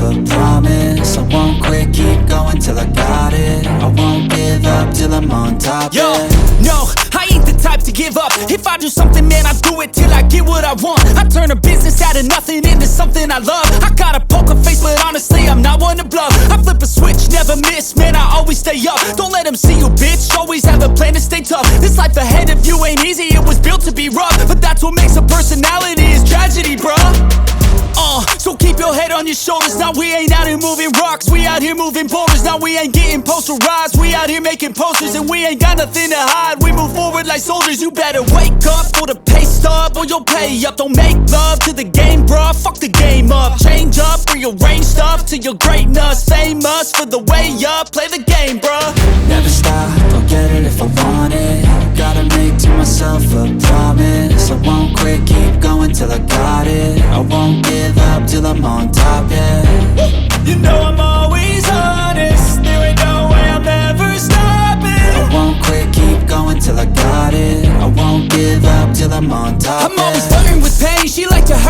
a promise. I won't quit, keep going till I got it. I won't give up till I'm on top. Yo, yeah. no, I ain't the type to give up. If I do something, man, I do it till I get what I want. I turn a business out of nothing into something I love. I got a poker face, but honestly, I'm not one to bluff. I flip a switch, never miss, man, I always stay up. Don't let them see you, bitch, always have a plan to stay tough. This life ahead of you ain't easy, it was built to be rough. But that's what makes a personality, is tragedy, bruh. So keep your head on your shoulders. Now we ain't out here moving rocks, we out here moving boulders. Now we ain't getting posterized, we out here making posters. And we ain't got nothing to hide, we move forward like soldiers. You better wake up for the pay stub, or you'll pay up. Don't make love to the game, bruh, fuck the game up. Change up, rearrange stuff to your greatness. Famous for the way up, play the game, bruh. Never stop, I'll get it if I want it. Gotta make to myself a promise. I won't quit, keep going till I got it. I won't give up till I'm on top, yeah. You know I'm always honest, there ain't no way I'm ever stopping. I won't quit, keep going till I got it. I won't give up till I'm on top, I'm always yeah. flirting with pain, she like to hurt me.